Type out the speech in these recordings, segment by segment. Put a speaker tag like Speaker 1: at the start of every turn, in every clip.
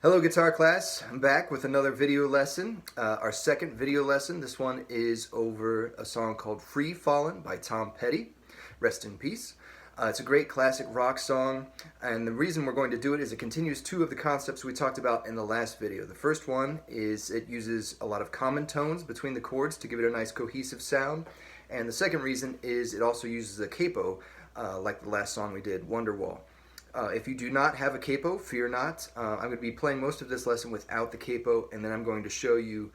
Speaker 1: Hello guitar class, I'm back with another video lesson, our second video lesson. This one is over a song called Free Fallin' by Tom Petty, rest in peace. It's a great classic rock song, and the reason we're going to do it is it continues two of the concepts we talked about in the last video. The first one is it uses a lot of common tones between the chords to give it a nice cohesive sound, and the second reason is it also uses a capo like the last song we did, Wonderwall. If you do not have a capo, fear not. I'm going to be playing most of this lesson without the capo, and then I'm going to show you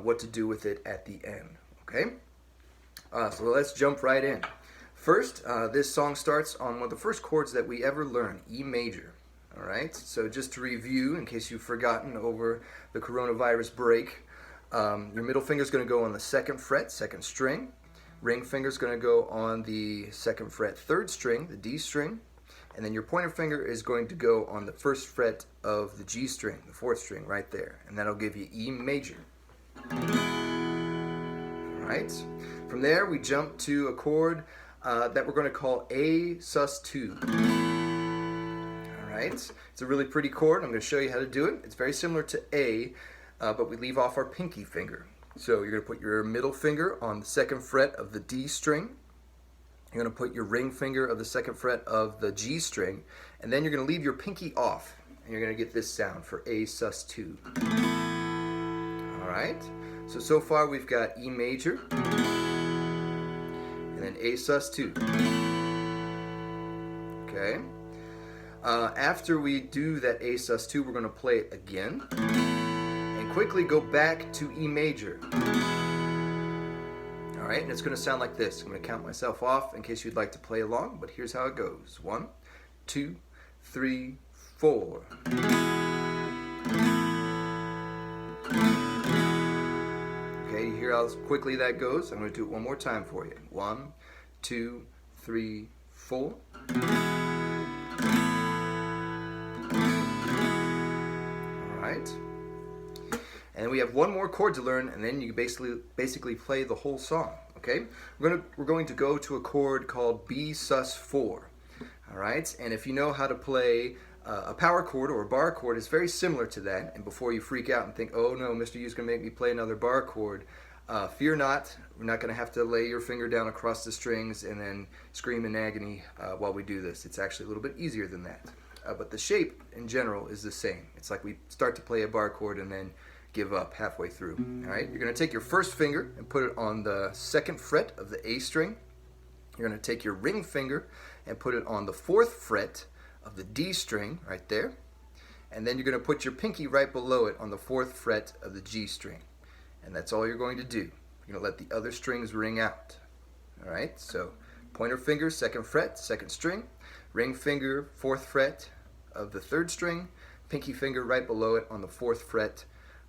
Speaker 1: what to do with it at the end. Okay? So let's jump right in. First, this song starts on one of the first chords that we ever learn, E major. Alright? So just to review, in case you've forgotten over the coronavirus break, your middle finger is going to go on the 2nd fret, 2nd string. Ring finger is going to go on the 2nd fret, 3rd string, the D string. And then your pointer finger is going to go on the 1st fret of the G string, the 4th string right there. And that'll give you E major. Alright. From there we jump to a chord that we're going to call A sus2. Alright. It's a really pretty chord. I'm going to show you how to do it. It's very similar to A, but we leave off our pinky finger. So you're going to put your middle finger on the 2nd fret of the D string. You're going to put your ring finger of the 2nd fret of the G string, and then you're going to leave your pinky off, and you're going to get this sound for A sus2. Alright, so far we've got E major, and then A sus2. Okay, after we do that A sus2, we're going to play it again, and quickly go back to E major. Alright, and it's going to sound like this. I'm going to count myself off in case you'd like to play along, but here's how it goes. 1, 2, 3, 4. Okay, you hear how quickly that goes? I'm going to do it one more time for you. 1, 2, 3, 4. Alright. And we have one more chord to learn, and then you basically play the whole song. Okay, we're going to go to a chord called B sus4. All right, and if you know how to play a power chord or a bar chord, it's very similar to that. And before you freak out and think, oh no, Mr. U's going to make me play another bar chord, fear not. We're not going to have to lay your finger down across the strings and then scream in agony while we do this. It's actually a little bit easier than that. But the shape in general is the same. It's like we start to play a bar chord and then give up halfway through. Alright, you're going to take your 1st finger and put it on the 2nd fret of the A string. You're going to take your ring finger and put it on the 4th fret of the D string right there. And then you're going to put your pinky right below it on the 4th fret of the G string. And that's all you're going to do. You're going to let the other strings ring out. Alright, so pointer finger, 2nd fret, 2nd string. Ring finger, 4th fret of the 3rd string. Pinky finger right below it on the 4th fret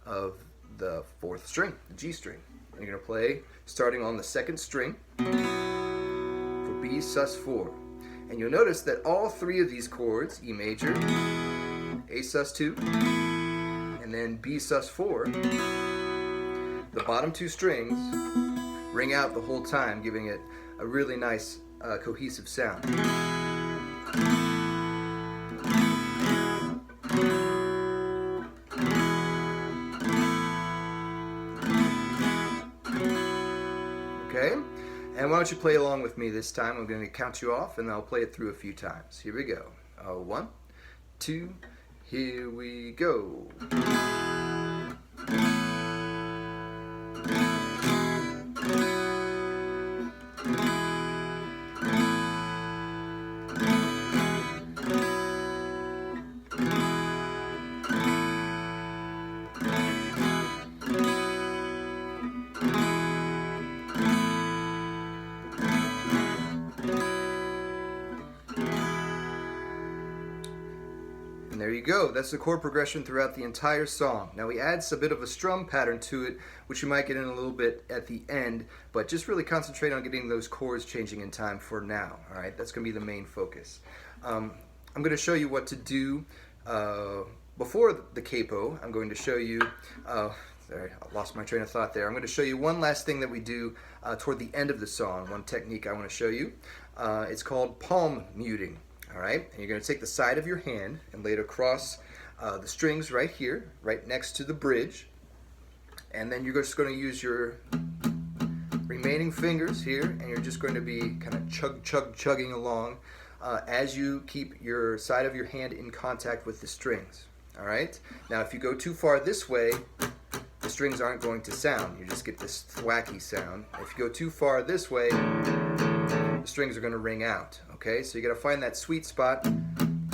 Speaker 1: of the 4th string, the G string. And you're going to play starting on the 2nd string for B sus4. And you'll notice that all 3 of these chords, E major, A sus2, and then B sus4, the bottom 2 strings ring out the whole time, giving it a really nice cohesive sound. Okay, and why don't you play along with me this time? I'm going to count you off and I'll play it through a few times. Here we go. 1, 2, here we go. And there you go. That's the chord progression throughout the entire song. Now we add a bit of a strum pattern to it, which you might get in a little bit at the end, but just really concentrate on getting those chords changing in time for now. All right, that's going to be the main focus. I'm going to show you what to do before the capo. I'm going to show you, sorry, I lost my train of thought there. I'm going to show you one last thing that we do toward the end of the song, one technique I want to show you. It's called palm muting. All right, and you're going to take the side of your hand and lay it across the strings right here, right next to the bridge, and then you're just going to use your remaining fingers here, and you're just going to be kind of chugging along as you keep your side of your hand in contact with the strings. All right. Now, if you go too far this way, the strings aren't going to sound. You just get this thwacky sound. If you go too far this way, the strings are going to ring out. Okay, so you got to find that sweet spot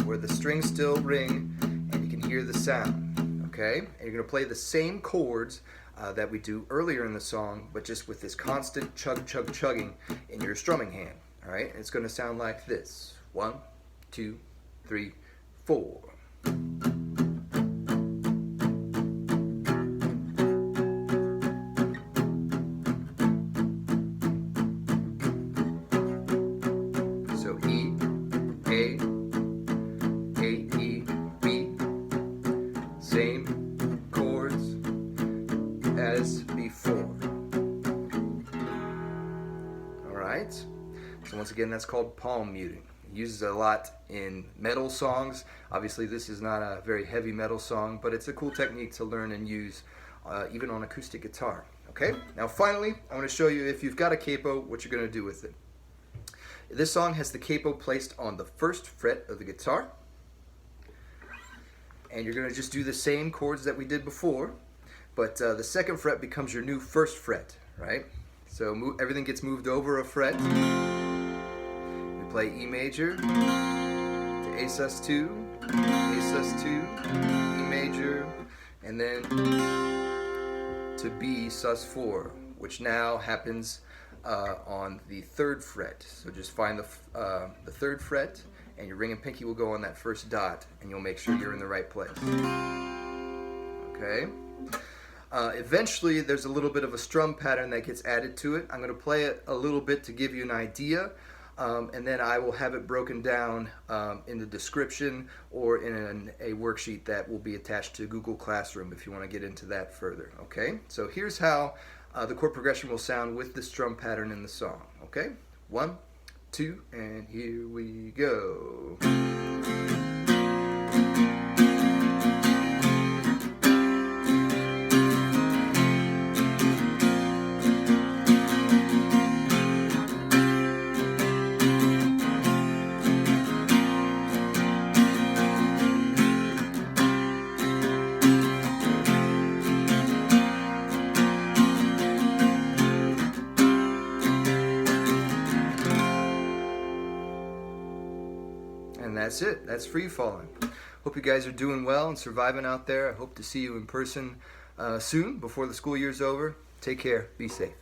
Speaker 1: where the strings still ring and you can hear the sound. Okay, and you're going to play the same chords that we do earlier in the song, but just with this constant chugging in your strumming hand. All right, and it's going to sound like this: 1, 2, 3, 4. So E, A, E, B, same chords as before. All right. So once again, that's called palm muting. It uses it a lot in metal songs. Obviously, this is not a very heavy metal song, but it's a cool technique to learn and use even on acoustic guitar. Okay. Now, finally, I want to show you, if you've got a capo, what you're going to do with it. This song has the capo placed on the 1st fret of the guitar, and you're going to just do the same chords that we did before, but the 2nd fret becomes your new 1st fret, right? So everything gets moved over a fret. We play E major to A sus2, A sus2, E major, and then to B sus4, which now happens on the 3rd fret. So just find the 3rd fret, and your ring and pinky will go on that first dot, and you'll make sure you're in the right place. Okay. Eventually, there's a little bit of a strum pattern that gets added to it. I'm going to play it a little bit to give you an idea, and then I will have it broken down in the description or in a worksheet that will be attached to Google Classroom if you want to get into that further. Okay, so here's how the chord progression will sound with the strum pattern in the song. Okay, 1, 2, and here we go. And that's it. That's Free Fallin'. Hope you guys are doing well and surviving out there. I hope to see you in person soon before the school year's over. Take care. Be safe.